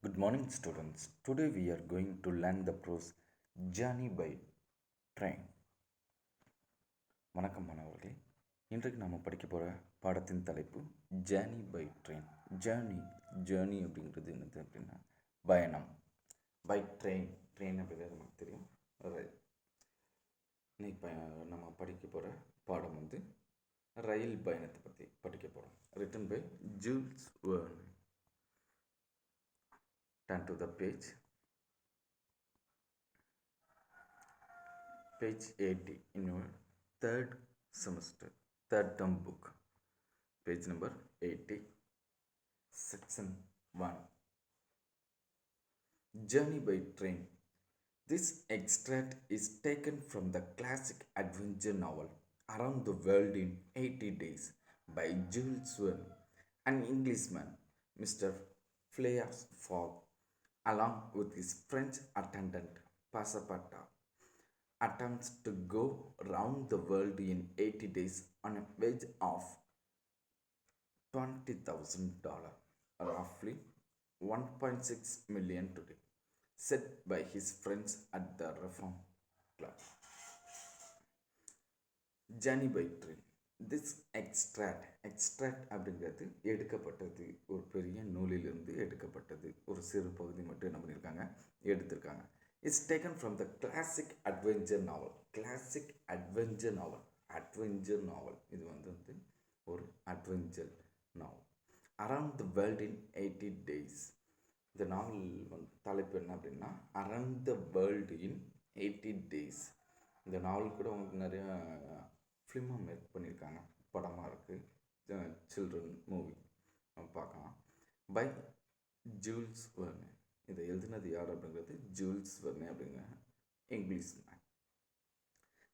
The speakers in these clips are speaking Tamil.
Good morning, students. Today we are going to learn the prose Journey by Train. வணக்கம் மாணவர்களே. இன்றைக்கு நாம் படிக்க போகிற பாடத்தின் தலைப்பு ஜேர்னி பை ட்ரெயின். ஜேர்னி அப்படிங்கிறது என்னது அப்படின்னா பயணம். பை ட்ரெயின் அப்படிங்கிறது நமக்கு தெரியும், ரயில். இன்னைக்கு நம்ம படிக்க போகிற பாடம் வந்து ரயில் பயணத்தை பற்றி படிக்க போகிறோம். Written by Jules Verne. Turn to the page 80 in your third semester, third term book, page number 80, section 1, Journey by Train. This extract is taken from the classic adventure novel Around the World in 80 Days by Jules Verne. An Englishman, Mr. Phileas Fogg, along with his French attendant Passepartout, attempts to go round the world in 80 days on a wage of $20,000, roughly 1.6 million today, set by his friends at the Reform Club. Journey by Train. This extract அப்படிங்கிறது எடுக்கப்பட்டது, ஒரு பெரிய நூலிலிருந்து எடுக்கப்பட்டது. ஒரு சிறு பகுதி மட்டும் என்ன பண்ணியிருக்காங்க, எடுத்திருக்காங்க. It's taken from the classic adventure novel. இது வந்து ஒரு adventure novel. Around the world in 80 days. இந்த நாவல் வந்து தலைப்பு என்ன அப்படின்னா around the world in 80 days. இந்த நாவல் கூட உங்களுக்கு நிறையா ஃபிலிமாக மேக் பண்ணியிருக்காங்க, படமாக இருக்குது, சில்ட்ரன் மூவி பார்க்கலாம். By Jules Verne. இதை எழுதினது யார் அப்படிங்கிறது ஜூல்ஸ் வெர்னே அப்படிங்கிற English man.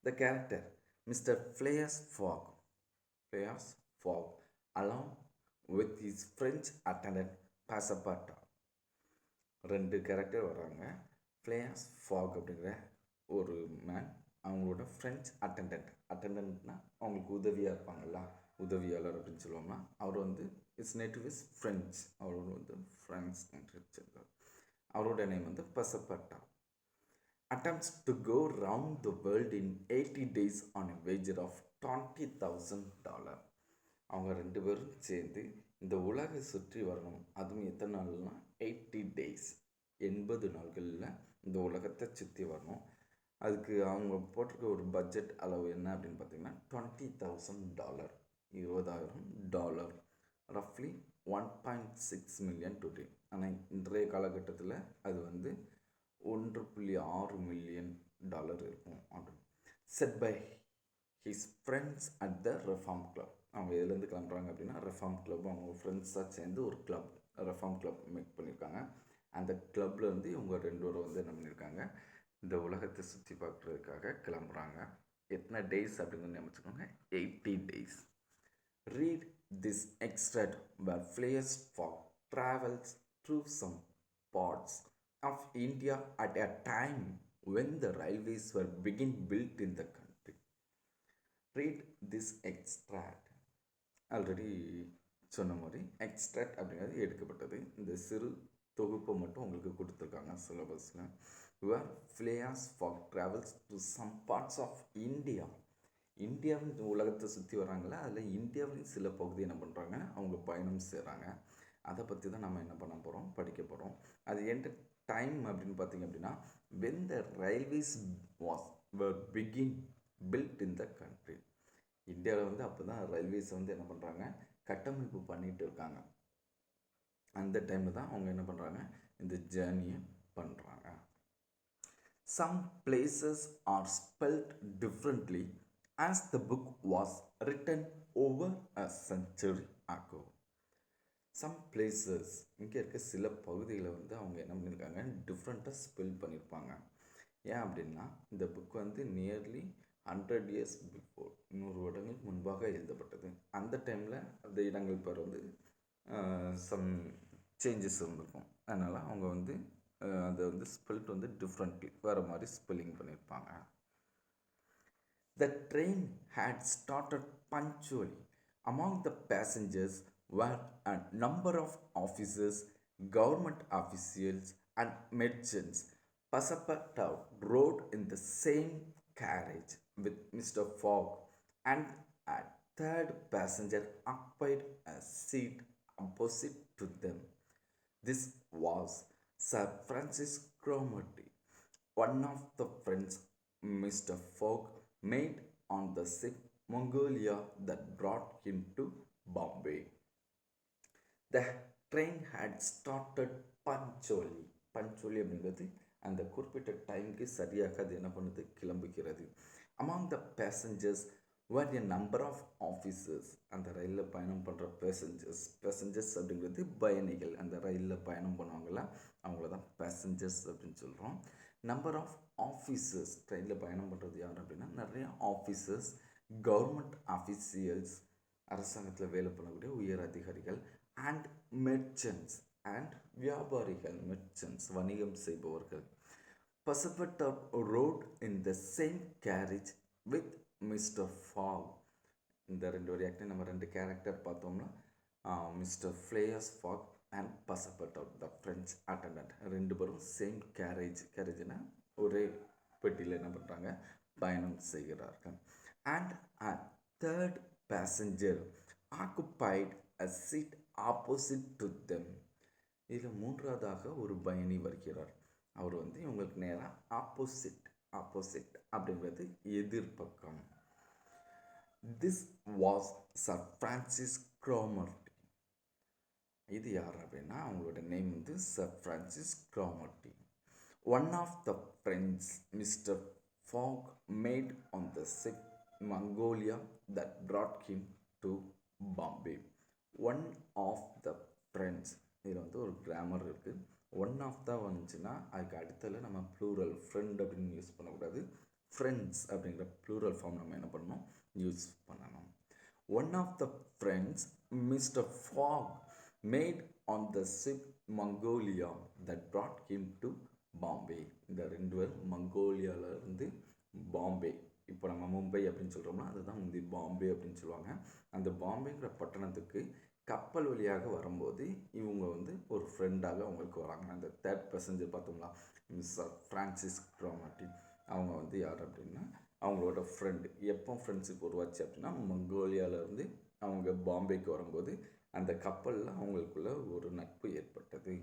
The character mister Phileas Fogg along with his French attendant Passepartout. ரெண்டு கேரக்டர் வர்றாங்க. ஃபிலேயஸ் ஃபாக் அப்படிங்கிற ஒரு மேன், அவங்களோட ஃப்ரெஞ்ச் அட்டண்டன்ட்னா அவங்களுக்கு உதவியாக இருப்பாங்கள்ல, உதவியாளர் அப்படின்னு சொல்லுவோம்னா, அவர் வந்து இஸ் நேட்டிவ் இஸ் ஃப்ரெஞ்ச், அவரோட வந்து ஃப்ரெண்ட்ஸ் வச்சிருக்கார். அவரோட நேம் வந்து Passepartout. Attempts to go round the world in 80 days on a wager of $20,000. அவங்க ரெண்டு பேரும் சேர்ந்து இந்த உலகை சுற்றி வரணும். அதுவும் எத்தனை நாள்னா 80 days, 80 நாள்களில் இந்த உலகத்தை சுற்றி வரணும். அதுக்கு அவங்க போட்டிருக்க ஒரு பட்ஜெட் அளவு என்ன அப்படின்னு பார்த்தீங்கன்னா $20,000, $20,000, ரஃப்லி 1.6 million டுடே. ஆனால் இன்றைய காலகட்டத்தில் அது வந்து 1.6 million இருக்கும் அப்படின்னு. Said by his friends at the Reform Club. அவங்க எதுலேருந்து கிளம்புறாங்க அப்படின்னா ரெஃபார்ம் கிளப். அவங்க ஃப்ரெண்ட்ஸாக சேர்ந்து ஒரு கிளப், ரெஃபார்ம் கிளப் மேக் பண்ணியிருக்காங்க. அந்த கிளப்பில் வந்து இவங்க ரெண்டு பேரும் வந்து என்ன பண்ணியிருக்காங்க, இந்த உலகத்தை சுற்றி பார்க்குறதுக்காக கிளம்புறாங்க. எத்தனை டேஸ் அப்படின்னு நினச்சிக்கோங்க, 80 days. Read this extract where Phileas Fogg travels through some parts of India at a time when the railways were being built in the country. Read this extract. Already சொன்ன மாதிரி எக்ஸ்ட்ராக்ட் அப்படிங்கிறது எடுக்கப்பட்டது. இந்த சிறு தொகுப்பை மட்டும் உங்களுக்கு கொடுத்துருக்காங்க சிலபஸில். where Phileas Fogg travels to some parts of India. இந்தியாவின் உலகத்தை சுற்றி வராங்களா, அதில் இந்தியாவின் சில பகுதி என்ன பண்ணுறாங்க, அவங்க பயணம் செய்கிறாங்க. அதை பற்றி தான் நம்ம என்ன பண்ண போகிறோம், படிக்க போகிறோம். அது எந்த டைம் அப்படின்னு பார்த்தீங்க அப்படின்னா when the railways were being built in the country. இந்தியாவில் வந்து அப்போ தான் ரயில்வேஸை வந்து என்ன பண்ணுறாங்க, கட்டமைப்பு பண்ணிகிட்டு இருக்காங்க. அந்த டைமில் தான் அவங்க என்ன பண்ணுறாங்க, இந்த ஜேர்னியை பண்ணுறாங்க. Some places are spelled differently as the book was written over a century ago. Some places, இங்கே இருக்க சில பகுதிகளை வந்து அவங்க என்ன பண்ணியிருக்காங்க, டிஃப்ரெண்ட்டாக ஸ்பெல் பண்ணியிருப்பாங்க. ஏன் அப்படின்னா இந்த புக் வந்து நியர்லி 100 years பிஃபோர், 100 வருடங்களுக்கு முன்பாக எழுதப்பட்டது. அந்த டைமில் அந்த இடங்கள் பேர் வந்து சம் சேஞ்சஸ் இருந்திருக்கும். அதனால் அவங்க வந்து அதை வந்து ஸ்பெல்ட் வந்து டிஃப்ரெண்ட்லி வேறு மாதிரி ஸ்பெல்லிங் பண்ணியிருப்பாங்க. The train had started punctually. Among the passengers were a number of officers government officials and merchants. Passepartout rode in the same carriage with Mr. Fogg, and a third passenger occupied a seat opposite to them. This was Sir Francis Cromarty, one of the friends Mr. Fogg made on the ship Mongolia that brought him to Bombay. The train had started punctually. Punctually அப்படிங்கிறது அந்த குறிப்பிட்ட டைமுக்கு சரியாக அது என்ன பண்ணுது கிளம்புகிறது. Among the passengers were a number of officers. அந்த ரயிலில் பயணம் பண்ணுற பேசஞ்சர்ஸ் அப்படிங்கிறது பயணிகள். அந்த ரயிலில் பயணம் பண்ணுவாங்கள்ல அவங்கள தான் பேசஞ்சர்ஸ் அப்படின்னு சொல்கிறோம். நம்பர் ஆஃப் ஆஃபீஸர்ஸ், ட்ரெயினில் பயணம் பண்ணுறது யார் அப்படின்னா நிறைய ஆஃபீஸர்ஸ், கவர்மெண்ட் ஆஃபீஷியல்ஸ், அரசாங்கத்தில் வேலை பண்ணக்கூடிய உயர் அதிகாரிகள், அண்ட் மெர்ச்சன்ட்ஸ் அண்ட் வியாபாரிகள், மெர்ச்சன்ட்ஸ் வணிகம் செய்பவர்கள். Passepartout rode in the same carriage with Mr. Fogg. இந்த ரெண்டு வரையாக்டே நம்ம ரெண்டு கேரக்டர் பார்த்தோம்னா mister Phileas Fogg and Passepartout the French attendant ரெண்டு பேரும் சேம் கேரேஜ்னா ஒரே பெட்டியில் என்ன பண்ணுறாங்க பயணம் செய்கிறார்கள். And a third passenger occupied a seat opposite to them. இதில் மூன்றாவதாக ஒரு பயணி வருகிறார். அவர் வந்து இவங்களுக்கு நேராக ஆப்போசிட் அப்படிங்கிறது எதிர்பக்கம். This was sir Francis Cromarty. இது யார் அப்படின்னா அவங்களோட நேம் வந்து sir Francis Cromarty. One of the friends mister Fogg made on the ship Mongolia that brought him to Bombay. One of the friends, இதில் வந்து ஒரு கிராமர் இருக்குது. ஒன் ஆஃப் தான் வந்துச்சுன்னா அதுக்கு அடுத்ததில் நம்ம ப்ளூரல் ஃப்ரெண்ட் அப்படின்னு யூஸ் பண்ணக்கூடாது. ஃப்ரெண்ட்ஸ் அப்படிங்கிற ப்ளூரல் ஃபார்ம் நம்ம என்ன பண்ணணும் யூஸ் பண்ணணும். One of the friends mister Fogg made on the ship Mongolia that brought him to Bombay. இந்த ரெண்டு பேர் மங்கோலியாவிலேருந்து பாம்பே, இப்போ நம்ம மும்பை அப்படின்னு சொல்கிறோம்னா அதுதான் வந்து பாம்பே அப்படின்னு சொல்லுவாங்க. அந்த பாம்பேங்கிற பட்டணத்துக்கு கப்பல் வழியாக வரும்போது இவங்க வந்து ஒரு ஃப்ரெண்டாக அவங்களுக்கு வராங்க. அந்த தேர்ட் பேசஞ்சர் பார்த்தோம்னா மிஸ்டர் ஃப்ரான்சிஸ் க்ரோமர்டி, அவங்க வந்து யார் அப்படின்னா அவங்களோட ஃப்ரெண்டு. எப்போ ஃப்ரெண்ட்ஷிப் உருவாச்சு அப்படின்னா மங்கோலியாவிலேருந்து அவங்க பாம்பேக்கு வரும்போது அந்த கப்பலில் அவங்களுக்குள்ள ஒரு நட்பு ஏற்பட்டது.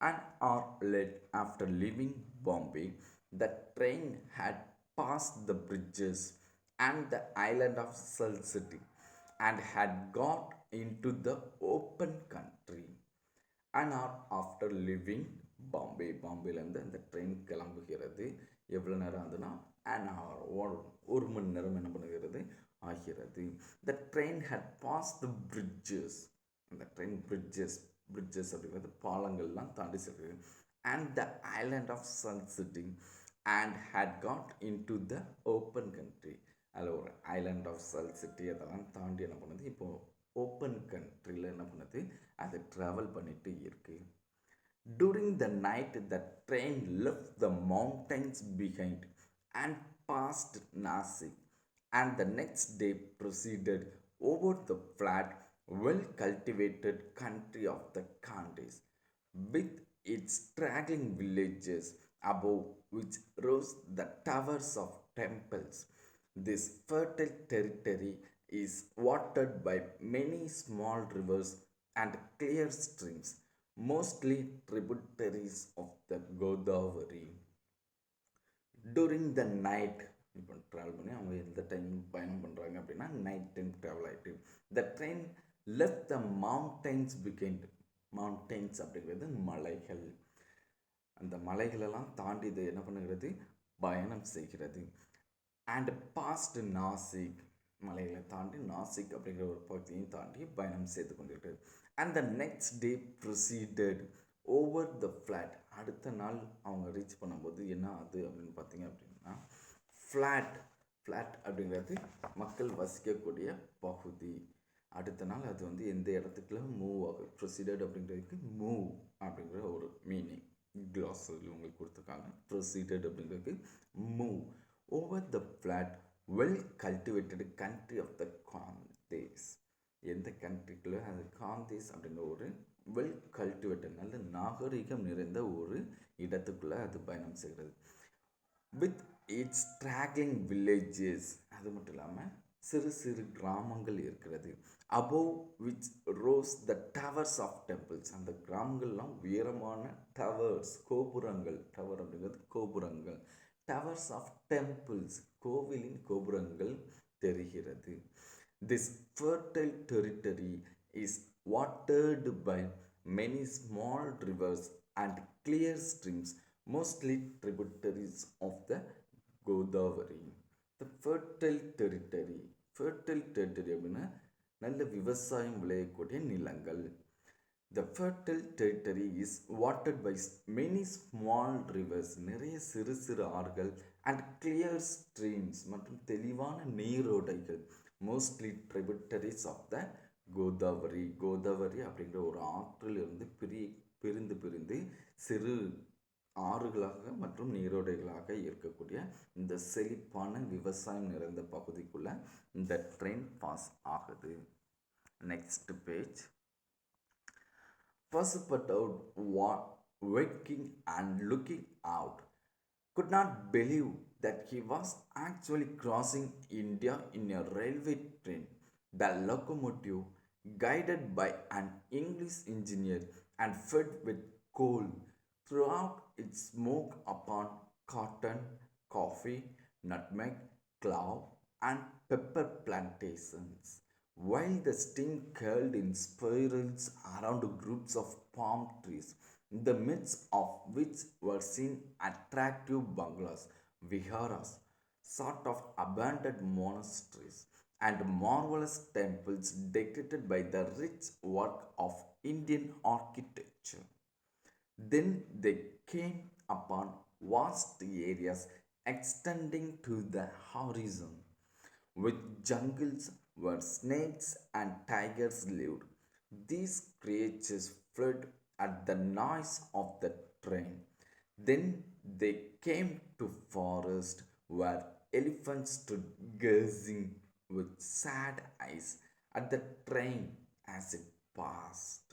An hour late after leaving Bombay, the train had passed the bridges and the island of Sal City and had got into the open country. An hour after leaving Bombay, பாம்பேலேருந்து அந்த ட்ரெயின் கிளம்புகிறது. எவ்வளோ நேரம் ஆகுதுன்னா an hour, ஒரு மணி நேரம் என்ன பண்ணுகிறது ஆகிறது. The train had passed the bridges. அந்த ட்ரெயின் பிரிட்ஜஸ் அப்படிங்கிறது பாலங்கள்லாம் தாண்டி செல்கிறது. And the island of sun city and had got into the open country. அதில் ஒரு ஐலாண்ட் ஆஃப் சல் சிட்டி அதெல்லாம் தாண்டி என்ன பண்ணுது இப்போது ஓப்பன் கண்ட்ரியில் என்ன பண்ணுது அது ட்ராவல் பண்ணிட்டு இருக்கு. During the night the train left the mountains behind and passed Nasik and the next day proceeded over the flat well-cultivated country of the Khandis, with its straggling villages above which rose the towers of temples. This fertile territory is watered by many small rivers and clear streams, mostly tributaries of the Godavari. During the night, இப்போ ட்ராவல் பண்ணி அவங்க எந்த டைம் பயணம் பண்ணுறாங்க அப்படின்னா நைட் டைம் ட்ராவல் ஆகிட்டு த train left the mountains behind. Mountains அப்படிங்கிறது மலைகள். அந்த மலைகளெல்லாம் தாண்டி இது என்ன பண்ணுகிறது பயணம் செய்கிறது. அண்ட் பாஸ்ட் நாசிக், மலைகளை தாண்டி நாசிக் அப்படிங்கிற ஒரு பகுதியையும் தாண்டி பயணம் செய்து கொண்டிருக்கிறது. And the next day proceeded over the flat. அடுத்த நாள் அவங்க ரீச் பண்ணும்போது என்ன ஆகுது அப்படின்னு பார்த்தீங்க அப்படின்னா ஃப்ளாட் அப்படிங்கிறது மக்கள் வசிக்கக்கூடிய பகுதி. அடுத்த நாள் அது வந்து எந்த இடத்துக்குள்ள மூவ் ஆகும். ப்ரொசீடட் அப்படிங்கிறதுக்கு மூவ் அப்படிங்கிற ஒரு மீனிங் கிளாஸ் உங்களுக்கு கொடுத்துருக்காங்க. ப்ரொசீடட் அப்படிங்கிறதுக்கு move over the flat well cultivated country of the Khandesh. எந்த கண்ட்ரிக்குள்ள அது காந்தேஸ் அப்படிங்கிற ஒரு வெல் கல்டிவேட்டட், நல்ல நாகரிகம் நிறைந்த ஒரு இடத்துக்குள்ளே அது பயணம் செய்கிறது. வித் இட்ஸ் straggling villages, அது மட்டும் இல்லாமல் சிறு சிறு கிராமங்கள் இருக்கிறது. above which rose the towers of temples, அந்த கிராமங்கள்லாம் உயரமான டவர்ஸ், கோபுரங்கள், டவர் அப்படிங்கிறது கோபுரங்கள், டவர்ஸ் ஆஃப் டெம்பிள்ஸ், கோவிலின் கோபுரங்கள் தெரிகிறது. This fertile territory is watered by many small rivers and clear streams, mostly tributaries of the Godavari. The fertile territory, fertile territory அப்படின்னா நல்ல விவசாயம் விளையக்கூடிய நிலங்கள். The fertile territory is watered by many small rivers, நிறைய சிறு சிறு ஆறுகள், and clear streams, மற்றும் தெளிவான நீரோடைகள், mostly tributaries of the Godavari. Godavari அப்படிங்கிற ஒரு ஆற்றிலிருந்து பிரிந்து பிரிந்து சிறு ஆறுகளாக மற்றும் நீரோடைகளாக இருக்கக்கூடிய இந்த செழிப்பான விவசாயம் நிறைந்த பகுதிக்குள்ள இந்த ட்ரெயின் பாஸ் ஆகுது. Next page. Passepartout, waking and looking out, could not believe that he was actually crossing India in a railway train. The locomotive, guided by an English engineer and fed with coal, threw out its smoke upon cotton, coffee, nutmeg, clove, and pepper plantations, while the steam curled in spirals around groups of palm trees, in the midst of which were seen attractive bungalows, viharas, sort of abandoned monasteries, and marvelous temples decorated by the rich work of Indian architecture. Then they came upon vast areas extending to the horizon, with jungles where snakes and tigers lived. These creatures fled at the noise of the train. Then they came to forest where elephants stood gazing with sad eyes at the train as it passed.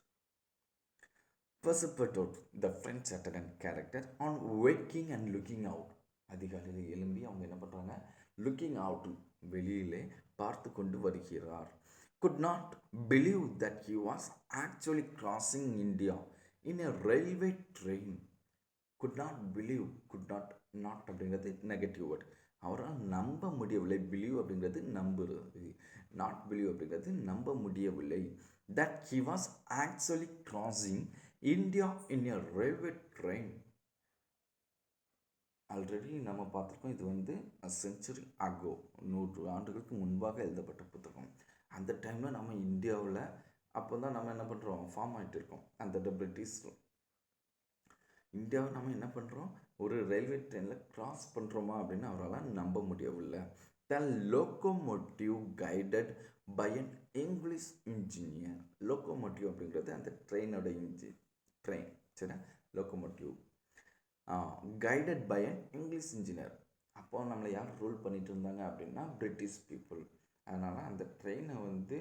Passepartout, the French attendant character, on waking and looking out, அதிகாலையில் எழும்பி அவங்க என்ன பண்ணுறாங்க, லுக்கிங் அவுட், வெளியிலே பார்த்து கொண்டு வருகிறார். could not believe that he was actually crossing India in a railway train. could not believe, could not, not அப்படிங்கிறது நெகட்டிவ் வேர்ட், அவரால் நம்ப முடியவில்லை. பிலீவ் அப்படிங்கிறது நம்புறது, நாட் பிலீவ் அப்படிங்கிறது நம்ப முடியவில்லை. that he was actually crossing India in a railway train. Already நம்ம பார்த்துருக்கோம், இது வந்து செஞ்சுரி அகோ, 100 ஆண்டுகளுக்கு முன்பாக எழுதப்பட்ட புத்தகம். அந்த டைமில் நம்ம இந்தியாவில் அப்போ தான் நம்ம என்ன பண்ணுறோம், ஃபார்ம் ஆகிட்டு இருக்கோம். அந்த பிரிட்டிஷ் இந்தியாவை நம்ம என்ன பண்ணுறோம், ஒரு ரயில்வே ட்ரெயினில் கிராஸ் பண்ணுறோமா அப்படின்னு அவரால் நம்ப முடியவில்லை. The locomotive guided by an English engineer. Locomotive அப்படிங்கிறது அந்த ட்ரெயினோட ட்ரெயின், சரி, locomotive guided by an English engineer. அப்போ நம்மளை யார் ரூல் பண்ணிட்டு இருந்தாங்க அப்படின்னா பிரிட்டிஷ் பீப்புள். அதனால் அந்த ட்ரெயினை வந்து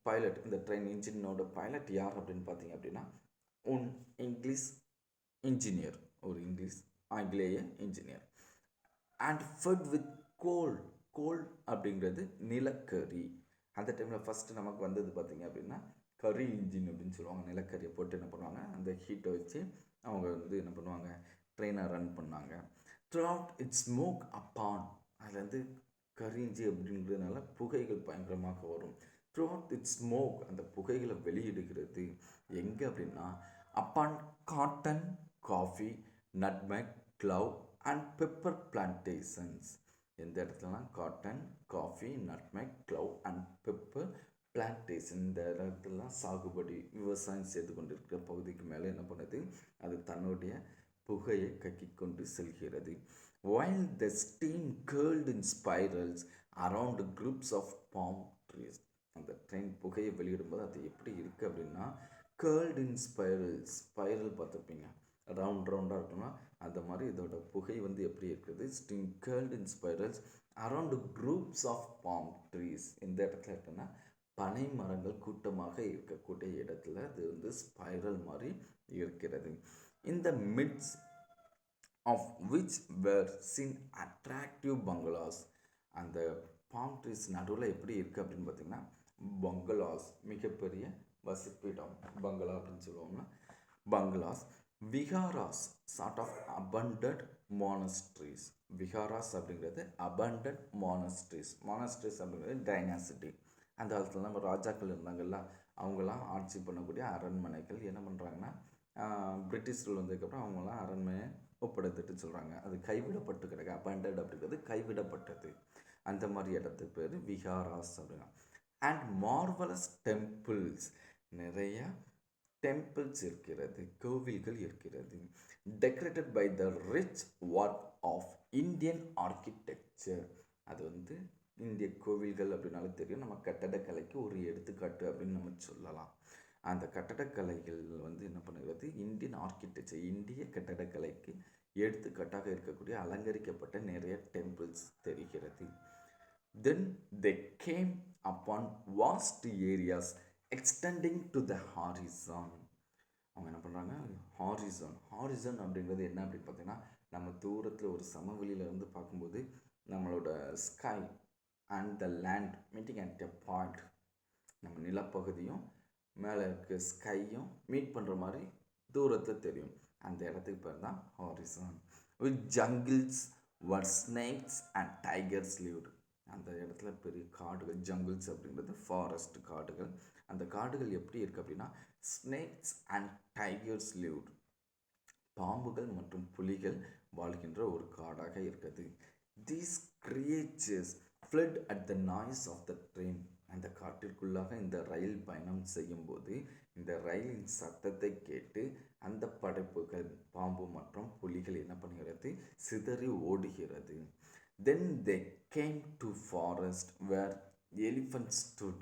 பைலட், இந்த ட்ரெயின் இன்ஜினோட பைலட் யார் அப்படின்னு பார்த்தீங்க அப்படின்னா இங்கிலீஷ் இன்ஜினியர், ஒரு ஆங்கிலேய engineer. And fed with coal, coal அப்படிங்கிறது நிலக்கரி. அந்த டைமில் ஃபஸ்ட்டு நமக்கு வந்தது பார்த்திங்க அப்படின்னா கரி இன்ஜின் அப்படின்னு சொல்லுவாங்க. நிலக்கரியை போட்டு என்ன பண்ணுவாங்க, அந்த ஹீட்டை வச்சு அவங்க வந்து என்ன பண்ணுவாங்க, ட்ரெயினை ரன் பண்ணாங்க. Through out it's smoke upon, அதுலேருந்து கரிஞ்சி அப்படிங்கிறதுனால புகைகள் பயங்கரமாக வரும். த்ரூ அவுட் இட்ஸ் ஸ்மோக், அந்த புகைகளை வெளியிடுகிறது எங்கே அப்படின்னா upon cotton, coffee, nutmeg, clove and pepper plantations. எந்த இடத்துலலாம் cotton, coffee, nutmeg, clove and pepper plantation, இந்த இடத்துலலாம் சாகுபடி, விவசாயம் செய்து கொண்டிருக்கிற பகுதிக்கு மேலே என்ன பண்ணுது, அது தன்னுடைய புகையை கக்கி கொண்டு செல்கிறது. while the steam curled in spirals around groups of palm trees. அந்த ட்ரெயின் புகையை வெளியிடும்போது அது எப்படி இருக்குது அப்படின்னா curled in spirals, ஸ்பைரல் பார்த்துருப்பீங்க, ரவுண்டாக இருக்குன்னா அந்த மாதிரி இதோட புகை வந்து எப்படி இருக்குது, steam curled in spirals around groups of palm trees. எந்த இடத்துல இருக்குன்னா பனை மரங்கள் கூட்டமாக இருக்கக்கூடிய இடத்துல அது வந்து ஸ்பைரல் மாதிரி இருக்கிறது. இந்த midst of which were seen attractive bungalows. அந்த பாம் ட்ரீஸ் நடுவில் எப்படி இருக்குது அப்படின்னு பார்த்தீங்கன்னா பங்களாஸ், மிகப்பெரிய வசிப்பிடம், பங்களா அப்படின்னு சொல்லுவோம்னா bungalows. Viharas sort of abandoned monasteries. Viharas அப்படிங்கிறது அபண்டட் மானஸ்ட்ரீஸ். மானஸ்ட்ரீஸ் அப்படிங்கிறது டைனாசிட்டி. அந்த காலத்தில் நம்ம ராஜாக்கள் இருந்தாங்கல்ல, அவங்களாம் ஆட்சி பண்ணக்கூடிய அரண்மனைகள் என்ன பண்ணுறாங்கன்னா பிரிட்டிஷ் வந்ததுக்கப்புறம் அவங்களாம் அரண்மனையை ஒப்படைத்துட்டு சொல்கிறாங்க. அது கைவிடப்பட்டு கிடக்கு. அபண்டட் அப்படிங்கிறது கைவிடப்பட்டது. அந்த மாதிரி இடத்துக்கு பேர் விஹாராஸ் அப்படின்னா. அண்ட் மார்வலஸ் டெம்பிள்ஸ், நிறைய டெம்பிள்ஸ் இருக்கிறது, கோவில்கள் இருக்கிறது. Decorated by the rich work of Indian architecture. அது வந்து இந்திய கோவில்கள் அப்படின்னாலே தெரியும், நம்ம கட்டடக்கலைக்கு ஒரு எடுத்துக்காட்டு அப்படின்னு நம்ம சொல்லலாம். அந்த கட்டடக்கலைகள் வந்து என்ன பண்ணுகிறது, இந்தியன் ஆர்கிடெக்சர், இந்திய கட்டடக்கலைக்கு எடுத்துக்காட்டாக இருக்கக்கூடிய அலங்கரிக்கப்பட்ட நிறைய டெம்பிள்ஸ் தெரிகிறது. தென் they came upon vast areas extending to the horizon. அவங்க என்ன பண்ணுறாங்க, ஹாரிசன் அப்படிங்கிறது என்ன அப்படின்னு பார்த்தீங்கன்னா, நம்ம தூரத்தில் ஒரு சமவெளியில் இருந்து பார்க்கும்போது நம்மளோட sky and the land meeting at a point, நம்ம நிலப்பகுதியும் மேலே இருக்க ஸ்கையும் மீட் பண்ணுற மாதிரி தூரத்தில் தெரியும். அந்த இடத்துக்கு பேர் தான் horizon. With jungles where snakes and tigers lived. அந்த இடத்துல பெரிய காடுகள், ஜங்கிள்ஸ் அப்படிங்கிறது ஃபாரஸ்ட் காடுகள். அந்த காடுகள் எப்படி இருக்குது அப்படின்னா ஸ்னேக்ஸ் அண்ட் டைகர்ஸ் லிவ்டு, பாம்புகள் மற்றும் புலிகள் வாழ்கின்ற ஒரு காடாக இருக்குது. These creatures fled at the noise of the train. அந்த காட்டிற்குள்ளாக இந்த ரயில் பயணம் செய்யும்போது இந்த ரயிலின் சத்தத்தை கேட்டு அந்த படைப்புகள், பாம்பு மற்றும் புலிகள் என்ன பண்ணுகிறது, சிதறி ஓடுகிறது. Then they came to forest where elephants stood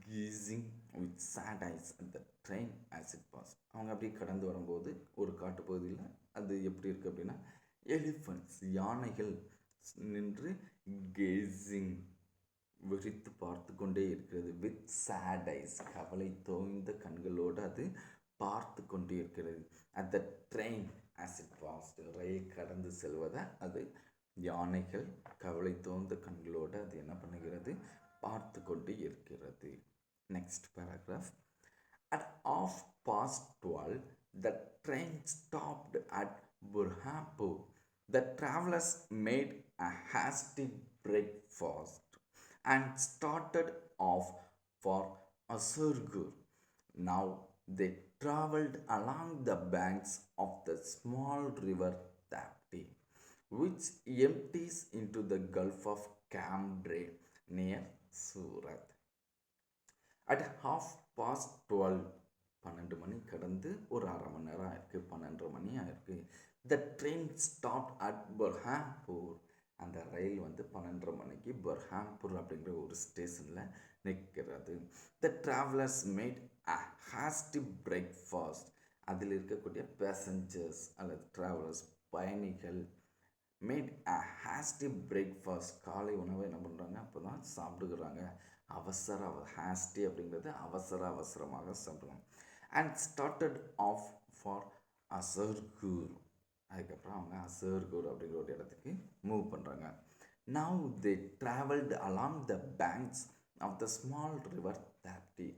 gazing with sad eyes at the train as it passed. அவங்க அப்படியே கடந்து வரும்போது ஒரு காட்டுப்பகுதியில் அது எப்படி இருக்குது அப்படின்னா எலிஃபண்ட்ஸ், யானைகள் நின்று கேசிங், விரித்து பார்த்து கொண்டே இருக்கிறது. வித் சேட் ஐஸ், கவலை தோய்ந்த கண்களோடு அது பார்த்து கொண்டே இருக்கிறது. At the train as it passed, ரயில் கடந்து செல்வதை அது யானைகள் கவலை தோய்ந்த கண்களோடு அது என்ன பண்ணுகிறது, பார்த்து கொண்டு இருக்கிறது. Next paragraph. At 12:30 the train stopped at Burhanpur. The travelers made a hasty breakfast and started off for Asurgur. Now they travelled along the banks of the small river Tapti, which empties into the Gulf of Cambrai near Surat. At 12:30, 12 மணி கடந்து ஒரு அரை மணி நேரம் ஆயிருக்கு, 12 மணி ஆயிருக்கு. The train stop at Burhanpur. அந்த ரயில் வந்து 12 மணிக்கு பர்ஹாம்பூர் அப்படிங்கிற ஒரு ஸ்டேஷனில் நிற்கிறது. த ட்ராவலர்ஸ் மேட் அ ஹாஸ்டி பிரேக்ஃபாஸ்ட். அதில் இருக்கக்கூடிய பேசஞ்சர்ஸ் அல்லது ட்ராவலர்ஸ், பயணிகள், மேட் அ ஹாஸ்டி பிரேக்ஃபாஸ்ட், காலை உணவை என்ன பண்ணுறாங்க, அப்போ தான் சாப்பிடுகிறாங்க. ஹாஸ்டி அப்படிங்கிறது அவசரமாக சாப்பிடுவாங்க. And started off for Assurghur. அதுக்கப்புறம் அவங்க அசர்கூர் அப்படிங்கிற ஒரு இடத்துக்கு மூவ் பண்ணுறாங்க. Now they travelled along the banks of the small river Tapti.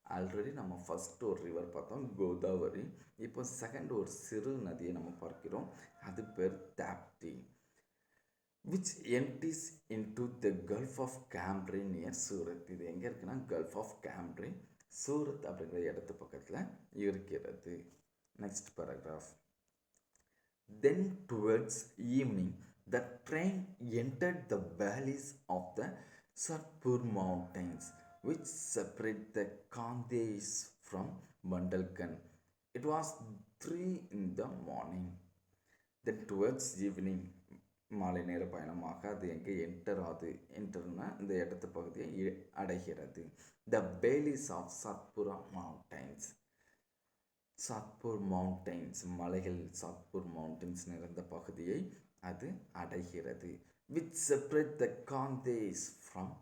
Already நம்ம ஃபஸ்ட்டு ஒரு ரிவர் பார்த்தோம், கோதாவரி. இப்போ செகண்ட் ஒரு சிறு நதியை நம்ம பார்க்கிறோம், அது பேர் தாப்டி. which empties into the Gulf of Cambrai near Surat. இது எங்கே இருக்குன்னா கல்ஃப் ஆஃப் கேம்ப்ரே, சூரத் அப்படிங்கிற இடத்து பக்கத்தில் இருக்கிறது. Next paragraph. Then towards evening the train entered the valleys of the சத்பூர் mountains which separate the Khandesh from Bundelkhand. It was 3 in the morning. Then towards evening, மாலை நேர பயணமாக அது எங்கே என்டர்னா இந்த இடத்து பகுதியை அடைகிறது. The valleys of Satpura mountains. Sutpour mountains, மலைகள், சாத்பூர் மவுண்டைன்ஸ் நிறைந்த பகுதியை அது அடைகிறது. Which separate the Khandesh from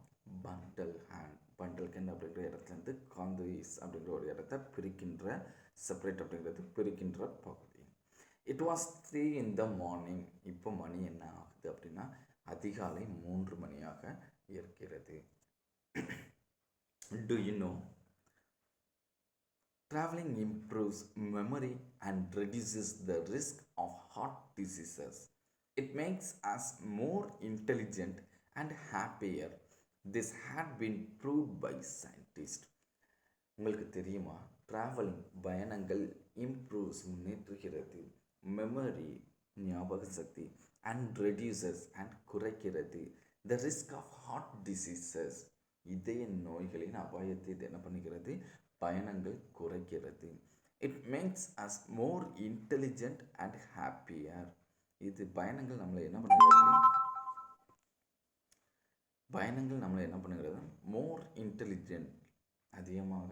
Bundelkhand. Bundelkhand அப்படிங்கிற இடத்துலேருந்து காந்துயிஸ் அப்படிங்கிற ஒரு இடத்த பிரிக்கின்ற செப்பரேட் அப்படிங்கிறது பிரிக்கின்ற பகுதி. It was 3 in the morning. இப்போ மணி என்ன ஆகுது அப்படின்னா அதிகாலை 3 மணியாக இருக்கிறது. Do you know? Traveling improves memory and reduces the risk of heart diseases. It makes us more intelligent and happier. This had been proved by scientists. உங்களுக்கு தெரியுமா, ட்ராவலிங் பயணங்கள் இம்ப்ரூவ்ஸ் முன்னேற்றுகிறது, மெமரி ஞாபக சக்தி அண்ட் ரெடியூசஸ் அண்ட் குறைக்கிறது the risk of heart diseases இதய நோய்களின் அபாயத்தை இது என்ன பண்ணுகிறது, பயணங்கள் குறைக்கிறது. It makes us more intelligent and happier. இது பயணங்கள் நம்மளை என்ன பண்ணுகிறது, மோர் இன்டெலிஜென்ட் அதிகமாக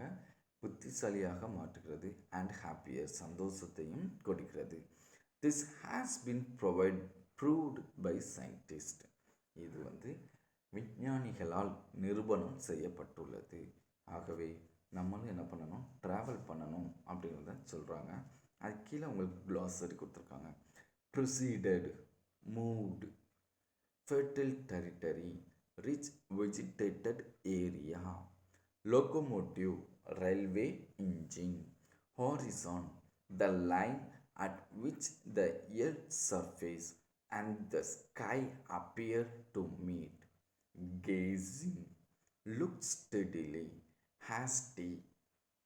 புத்திசாலியாக மாற்றுகிறது அண்ட் ஹாப்பியர் சந்தோஷத்தையும் கொடுக்கிறது. This has been proved by scientist. இது விஞ்ஞானிகளால் நிரூபணம் செய்யப்பட்டுள்ளது. ஆகவே நம்மளும் என்ன பண்ணணும், ட்ராவல் பண்ணணும் அப்படிங்கிறத சொல்கிறாங்க. அது கீழே உங்களுக்கு க்ளாஸரி கொடுத்துருக்காங்க. Proceeded, moved, fertile territory, rich vegetated area, locomotive, railway engine, horizon, the line at which the earth's surface and the sky appear to meet, gazing, look steadily, hasty,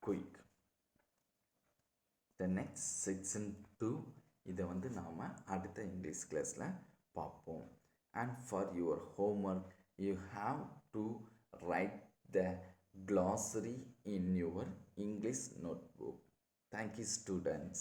quick. The next section 2 இதை நாம் அடுத்த இங்கிலீஷ் கிளாஸில் பார்ப்போம். And for your homework you have to write the glossary in your English notebook. Thank you, students.